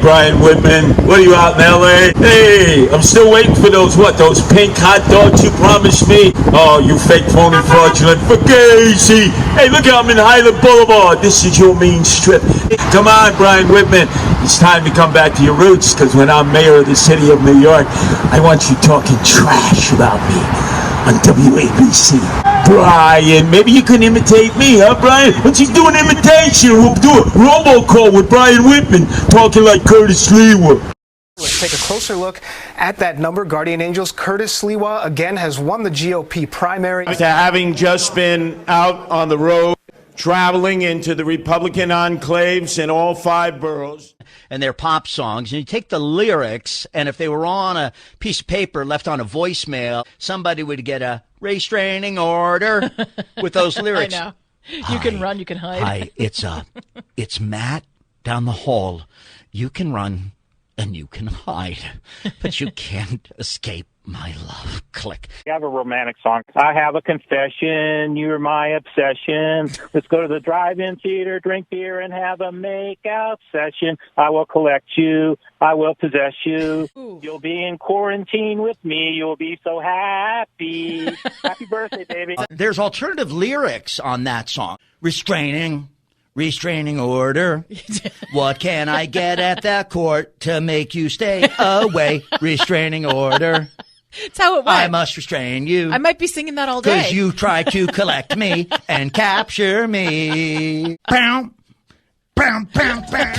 Brian Whitman, what are you out in LA? Hey, I'm still waiting for those pink hot dogs you promised me? Oh, you fake phony fraudulent fugazi. Hey, look out, I'm in Highland Boulevard. This is your main strip. Come on, Brian Whitman. It's time to come back to your roots, because when I'm mayor of the city of New York, I want you talking trash about me on WABC. Brian, maybe you can imitate me, huh, Brian? Let's just do an imitation. We'll do a robocall with Brian Whitman, talking like Curtis Lewa. Let's take a closer look at that number. Guardian Angels Curtis Lewa again has won the GOP primary. After having just been out on the road, traveling into the Republican enclaves in all 5 boroughs. And they're pop songs. And you take the lyrics, and if they were on a piece of paper left on a voicemail, somebody would get a restraining order with those lyrics. I know. You can run, you can hide. Hi, it's Matt down the hall. You can run and you can hide, but you can't escape my love. Click. I have a romantic song. I have a confession. You're my obsession. Let's go to the drive-in theater, drink beer, and have a make-out session. I will collect you. I will possess you. Ooh. You'll be in quarantine with me. You'll be so happy. Happy birthday, baby. There's alternative lyrics on that song. Restraining order. What can I get at the court to make you stay away? Restraining order. That's how it went. I must restrain you. I might be singing that all day. Because you try to collect me and capture me. Pow, pow, pow, pow.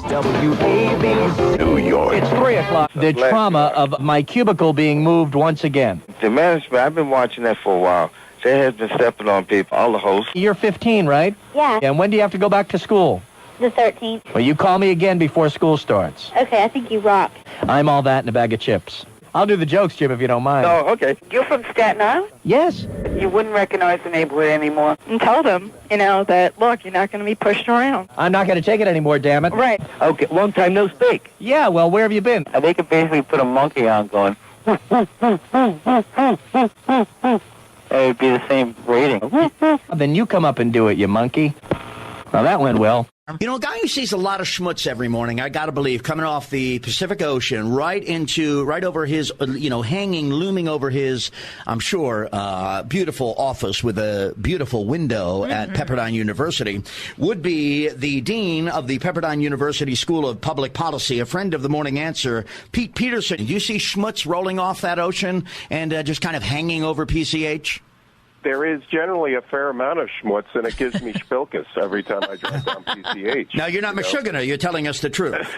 WABC, New York. It's 3 o'clock. The trauma of my cubicle being moved once again. The management, I've been watching that for a while. They have been stepping on people, all the hosts. You're 15, right? Yeah. And when do you have to go back to school? The 13th. Well, you call me again before school starts. Okay, I think you rock. I'm all that in a bag of chips. I'll do the jokes, Jim, if you don't mind. Oh, okay. You're from Staten Island? Yes. You wouldn't recognize the neighborhood anymore. And tell them, that, look, you're not going to be pushed around. I'm not going to take it anymore, damn it. Right. Okay, long time no speak. Yeah, well, where have you been? They could basically put a monkey on going. It would be the same rating. Then you come up and do it, you monkey. Well, that went well. You know, a guy who sees a lot of schmutz every morning, I gotta believe, coming off the Pacific Ocean, right over his, looming over his, I'm sure, beautiful office with a beautiful window at Pepperdine University, would be the dean of the Pepperdine University School of Public Policy, a friend of the Morning Answer, Pete Peterson. Do you see schmutz rolling off that ocean and just kind of hanging over PCH? There is generally a fair amount of schmutz, and it gives me spilkus every time I drive down PCH. Now, you're not Michiganer. You're telling us the truth.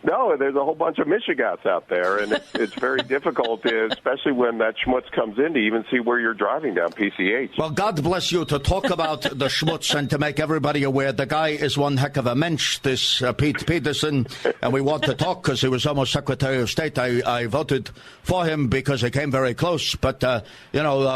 No, there's a whole bunch of Michigats out there, and it's very difficult, especially when that schmutz comes in, to even see where you're driving down PCH. Well, God bless you to talk about the schmutz and to make everybody aware. The guy is one heck of a mensch, this Pete Peterson, and we want to talk because he was almost Secretary of State. I voted for him because he came very close, but,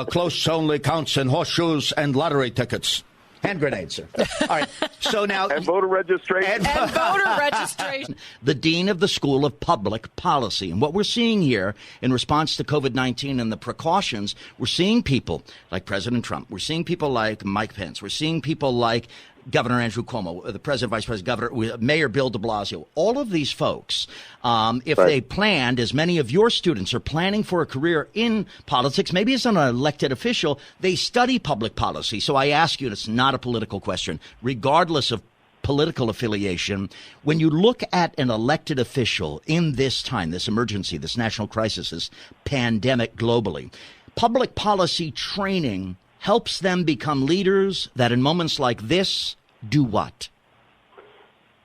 close only counts in horseshoes and lottery tickets. Hand grenades, sir. All right. So now. And voter registration. And voter registration. The dean of the School of Public Policy. And what we're seeing here in response to COVID-19 and the precautions, we're seeing people like President Trump. We're seeing people like Mike Pence. We're seeing people like Governor Andrew Cuomo, the president, vice president, governor, Mayor Bill de Blasio. All of these folks, if they planned, as many of your students are planning for a career in politics, maybe as an elected official, they study public policy. So I ask you, and it's not a political question, regardless of political affiliation, when you look at an elected official in this time, this emergency, this national crisis, this pandemic globally, public policy training helps them become leaders that in moments like this do what?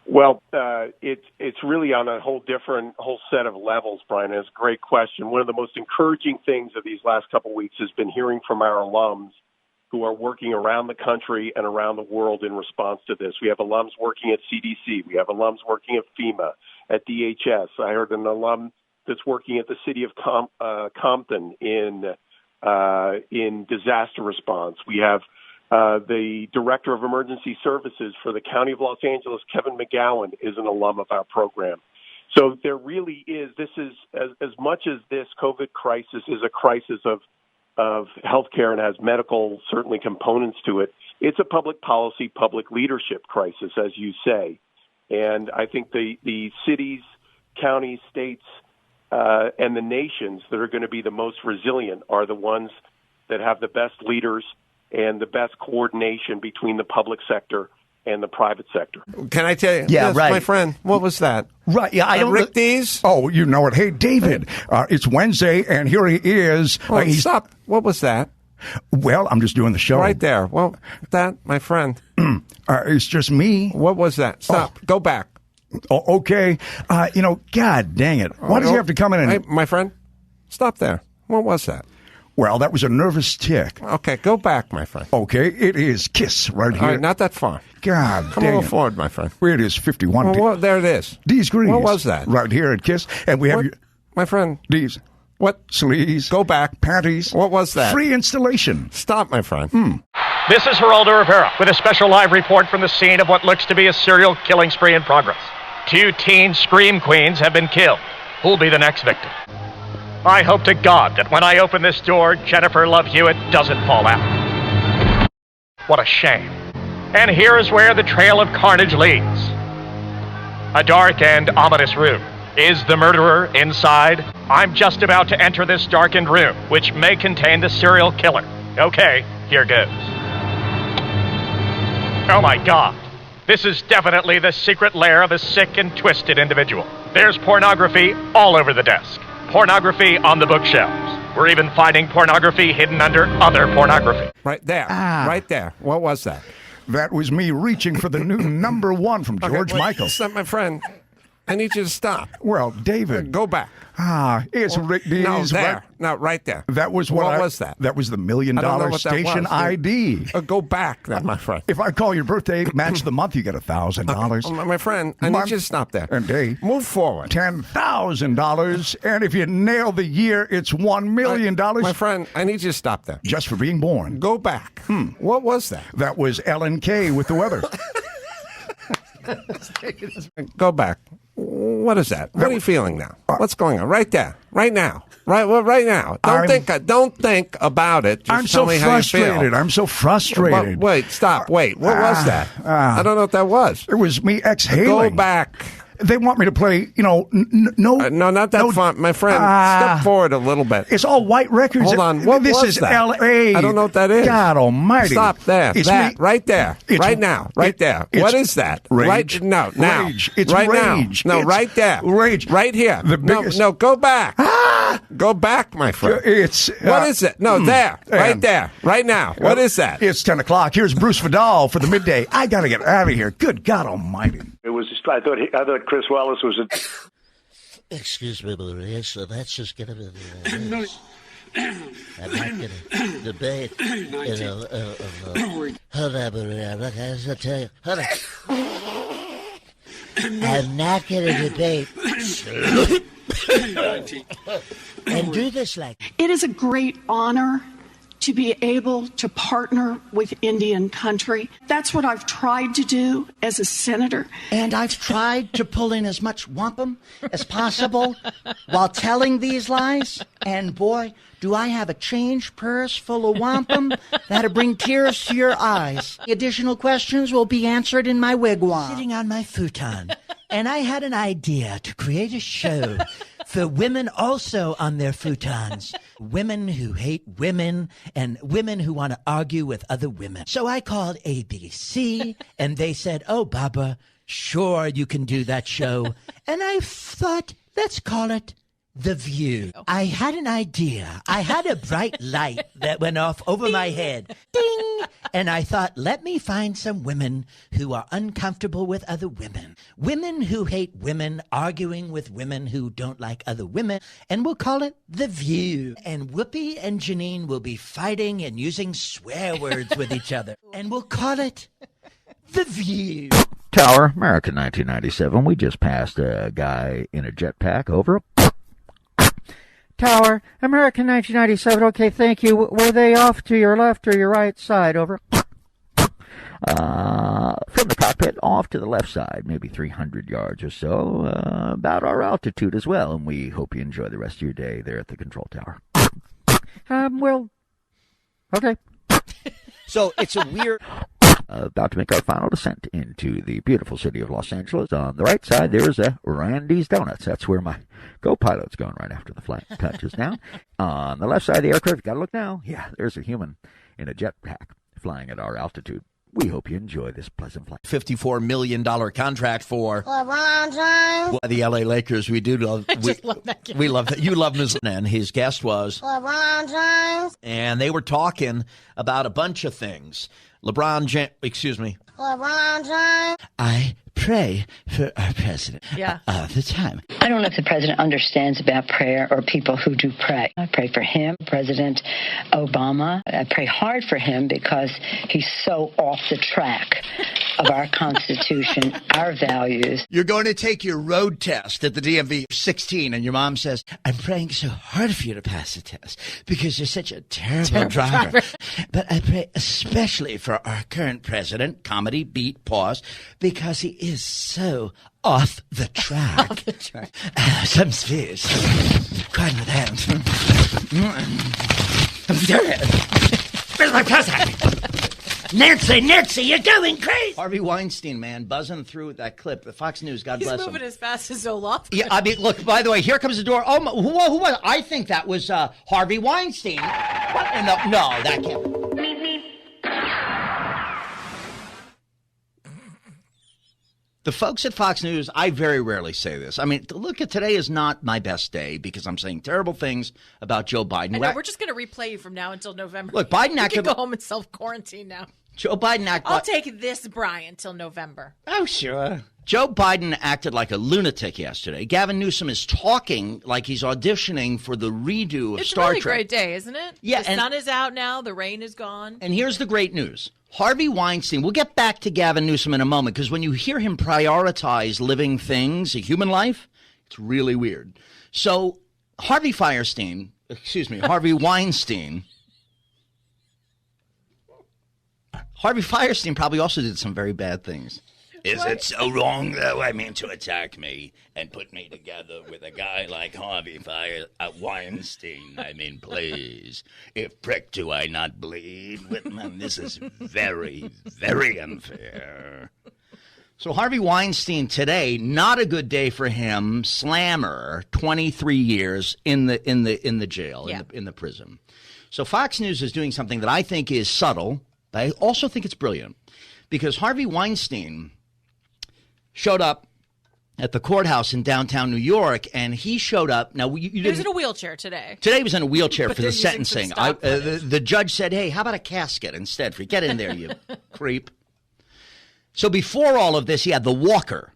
Well, it's really on a whole set of levels, Brian. It's a great question. One of the most encouraging things of these last couple of weeks has been hearing from our alums who are working around the country and around the world in response to this. We have alums working at CDC. We have alums working at FEMA, at DHS. I heard an alum that's working at the city of Compton in disaster response. We have the director of emergency services for the County of Los Angeles, Kevin McGowan, is an alum of our program. So there really is, this is, as much as this COVID crisis is a crisis of of healthcare and has medical, certainly, components to it. It's a public policy, public leadership crisis, as you say. And I think the cities, counties, states, and the nations that are going to be the most resilient are the ones that have the best leaders and the best coordination between the public sector and the private sector. Can I tell you? Yeah, yes, right. My friend, what was that? Right, yeah, I don't... Rick Dees? Oh, you know it. Hey, David, it's Wednesday, and here he is. Oh, stop. What was that? Well, I'm just doing the show. Right there. Well, that, my friend. It's just me. What was that? Stop. Go back. Oh, okay. God dang it. Why does he have to come in and... Hey, my friend, stop there. What was that? Well, that was a nervous tick. Okay, go back, my friend. Okay, it is Kiss right here. All right, not that far. God Come dang a little it. forward, my friend. Where it is 51. Well, there it is. D's Grease. What was that? Right here at Kiss. And we have What? My friend. D's. What? Sleeves. Go back. Panties. What was that? Free installation. Stop, my friend. This is Geraldo Rivera with a special live report from the scene of what looks to be a serial killing spree in progress. 2 teen scream queens have been killed. Who'll be the next victim? I hope to God that when I open this door, Jennifer Love Hewitt doesn't fall out. What a shame. And here is where the trail of carnage leads. A dark and ominous room. Is the murderer inside? I'm just about to enter this darkened room, which may contain the serial killer. Okay, here goes. Oh my God. This is definitely the secret lair of a sick and twisted individual. There's pornography all over the desk. Pornography on the bookshelves. We're even finding pornography hidden under other pornography. Right there. Right there. What was that? That was me reaching for the new #1 from George Michael. Stop, my friend. I need you to stop. Well, David. Go back. It's Rick Dees. No, there. Right? No, right there. That was what was that? That was the $1 million I don't know what that station was. ID. Go back then, my friend. If I call your birthday, match the month, you get $1,000. My friend, I need you to stop there. And day. Move forward. $10,000. And if you nail the year, it's $1 million. My friend, I need you to stop there. Just for being born. Go back. What was that? That was Ellen K with the weather. Go back. What is that? What are you feeling now? What's going on? Right there. Right now. Right now. Don't think about it. Just I'm tell so me how you feel. frustrated. I'm so frustrated. Wait, stop. Wait. What was that? I don't know what that was. It was me exhaling. Go back. They want me to play, no, not that fun. My friend, step forward a little bit. It's all white records. Hold on. What this was is that? L.A. I don't know what that is. God almighty. Stop there. It's that. me. Right there. It's, right now. Right there. What is that? Rage. Right now. Now. Rage. It's right rage. Now. No, it's right there. Rage. Right here. The biggest... No, go back. Go back, my friend. It's... what is it? No, there. Right there. Right now. What is that? It's 10 o'clock. Here's Bruce Vidal for the midday. I got to get out of here. Good God almighty. It was just, I thought Chris Wallace was a... Excuse me, but that's just going to be the I'm not going to debate. Hold on, Maria. Look, I was going to tell you. Hold on. I'm not going to debate. And do this like... It is a great honor to be able to partner with Indian country. That's what I've tried to do as a senator. And I've tried to pull in as much wampum as possible while telling these lies. And boy, do I have a change purse full of wampum that'll bring tears to your eyes. Additional questions will be answered in my wigwam. Sitting on my futon. And I had an idea to create a show for women also on their futons. Women who hate women and women who want to argue with other women. So I called ABC and they said, oh, Barbara, sure you can do that show. And I thought, let's call it The View. I had an idea. I had a bright light that went off over my head. Ding! And I thought, let me find some women who are uncomfortable with other women. Women who hate women arguing with women who don't like other women. And we'll call it The View. And Whoopi and Janine will be fighting and using swear words with each other. And we'll call it The View. Tower, America 1997. We just passed a guy in a jetpack. Over. Tower, American 1997. Okay, thank you. Were they off to your left or your right side? Over. From the cockpit off to the left side, maybe 300 yards or so, about our altitude as well. And we hope you enjoy the rest of your day there at the control tower. Well, Okay. So it's a weird... About to make our final descent into the beautiful city of Los Angeles. On the right side, there's Randy's Donuts. That's where my co-pilot's going right after the flight touches down. On the left side of the aircraft, you got to look now. Yeah, there's a human in a jetpack flying at our altitude. We hope you enjoy this pleasant flight. $54 million contract for LeBron James. the LA Lakers. We do love. Love that kid. We love that. You love Ms. And his guest was LeBron James. and they were talking about a bunch of things. LeBron James, LeBron James. I pray for our president all the time. I don't know if the president understands about prayer or people who do pray. I pray for him, President Obama. I pray hard for him because he's so off the track of our Constitution, our values. You're going to take your road test at the DMV 16, and your mom says, I'm praying so hard for you to pass the test because you're such a terrible driver. But I pray especially for our current president, comedy, beat, pause, because he is so off the track. Off the track. Some spheres. Quite with hands. Where's my cousin? Nancy, you're going crazy. Harvey Weinstein, man, buzzing through that clip. The Fox News, God He's bless him. moving as fast as Olaf. Yeah, I mean, look, by the way, here comes the door. Oh, who was I think that was Harvey Weinstein. What? No, that can't. The folks at Fox News, I very rarely say this. I mean, look, at today is not my best day because I'm saying terrible things about Joe Biden. I know, we're just going to replay you from now until November. Look, Biden you acted... can go home and self-quarantine now. Joe Biden acted... I'll take this, Brian, till November. Oh, sure. Joe Biden acted like a lunatic yesterday. Gavin Newsom is talking like he's auditioning for the redo of Star Trek. It's a really great day, isn't it? Yeah, the sun is out now. The rain is gone. And here's the great news. Harvey Weinstein, we'll get back to Gavin Newsom in a moment, because when you hear him prioritize living things, a human life, it's really weird. So Harvey Weinstein probably also did some very bad things. Is it so wrong, though? I mean, to attack me and put me together with a guy like Harvey Weinstein. I mean, please. If prick do I not bleed, Whitman, this is very, very unfair. So Harvey Weinstein today, not a good day for him. Slammer, 23 years in the jail, in the prison. So Fox News is doing something that I think is subtle, but I also think it's brilliant, because Harvey Weinstein showed up at the courthouse in downtown New York, and he showed up. Now, he was in a wheelchair today. Today he was in a wheelchair But for the they're using sentencing. some stock The judge said, hey, how about a casket instead? Get in there, you creep. So before all of this, he had the walker,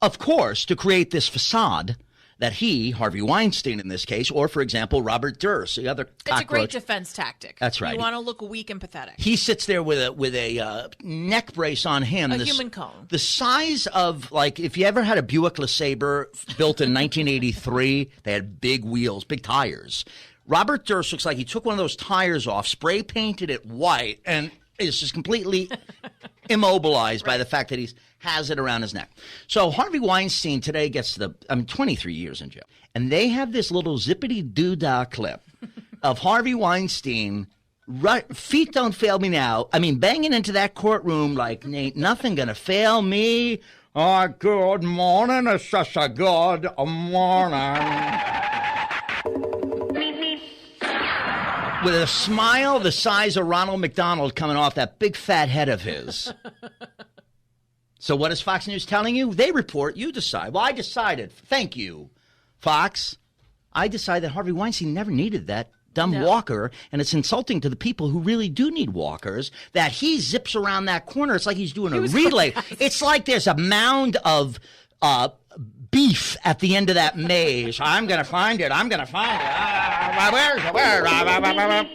of course, to create this facade that he, Harvey Weinstein in this case, or, for example, Robert Durst, the other cockroach. It's a great defense tactic. That's right. You want to look weak and pathetic. He sits there with a neck brace on him. A human cone. The size of, like, if you ever had a Buick LeSabre built in 1983, they had big wheels, big tires. Robert Durst looks like he took one of those tires off, spray painted it white, and is just completely immobilized by the fact that he has it around his neck. So Harvey Weinstein today gets 23 years in jail. And they have this little zippity-doo-dah clip of Harvey Weinstein, feet don't fail me now, banging into that courtroom like, ain't nothing gonna fail me. Oh, good morning, it's such a good morning. With a smile the size of Ronald McDonald coming off that big fat head of his. So what is Fox News telling you? They report, you decide. Well, I decided. Thank you, Fox. I decided that Harvey Weinstein never needed that dumb walker, and it's insulting to the people who really do need walkers that he zips around that corner. It's like he's doing a relay. It's like there's a mound of beef at the end of that maze. I'm going to find it. I'm going to find it. Where?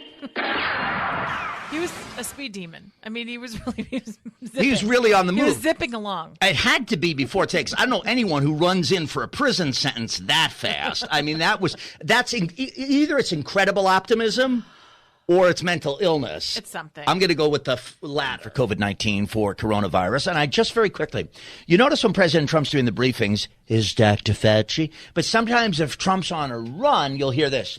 He was a speed demon. He was really zipping. He was really on the move. He was zipping along. It had to be before it takes. I don't know anyone who runs in for a prison sentence that fast. That's either it's incredible optimism or it's mental illness. It's something. I'm going to go with the latter for COVID-19, for coronavirus. And I just very quickly, you notice when President Trump's doing the briefings, is Dr. Fauci? But sometimes if Trump's on a run, you'll hear this.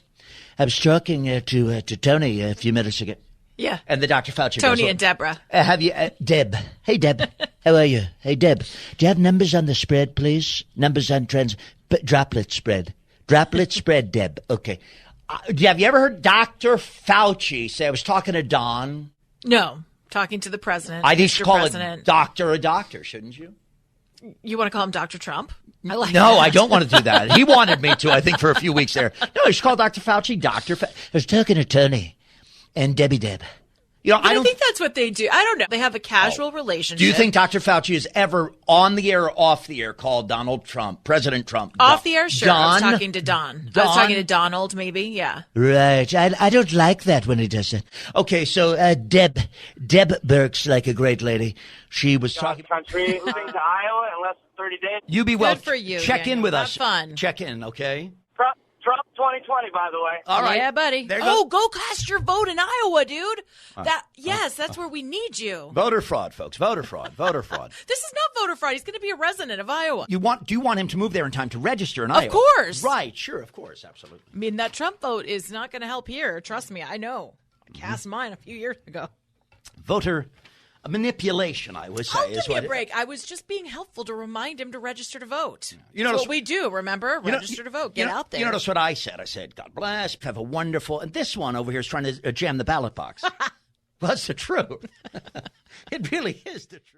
I was talking to Tony a few minutes ago. Yeah. And the Dr. Fauci Tony goes, and Deborah. Have you, Deb? Hey, Deb. How are you? Hey, Deb. Do you have numbers on the spread, please? Numbers on droplet spread. Droplet spread, Deb. Okay. Have you ever heard Dr. Fauci say, I was talking to Don? No. Talking to the president. I just Mr. call President. it doctor a doctor, shouldn't you? You want to call him Dr. Trump? I like No, that. I don't want to do that. He wanted me to, I think, for a few weeks there. No, I just call Dr. Fauci I was talking to Tony and Debbie Deb. You know, But I think that's what they do. I don't know. They have a casual relationship. Do you think Dr. Fauci has ever, on the air or off the air, called Donald Trump, President Trump? Off the air? Sure. I was Don? talking to Don. I was talking to Donald, maybe. Yeah. Right. I don't like that when he does that. Okay, so Deb Burke's like a great lady. She was talking. Country moving to Iowa in less than 30 days. You be well. Good for you. Check in with us. Fun. Check in, okay? Trump 2020, by the way. All right. Yeah, buddy. Go cast your vote in Iowa, dude. That's where we need you. Voter fraud, folks. Voter fraud. Voter fraud. This is not voter fraud. He's going to be a resident of Iowa. Do you want him to move there in time to register in Iowa? Of course. Right. Sure. Of course. Absolutely. I mean, that Trump vote is not going to help here. Trust me. I know. I cast mine a few years ago. Voter manipulation, I would say. Give me a break. I was just being helpful to remind him to register to vote. You That's notice what we do, remember? Register to vote. Get out there. You notice what I said? I said, God bless, have a wonderful... And this one over here is trying to jam the ballot box. Well, that's the truth. It really is the truth.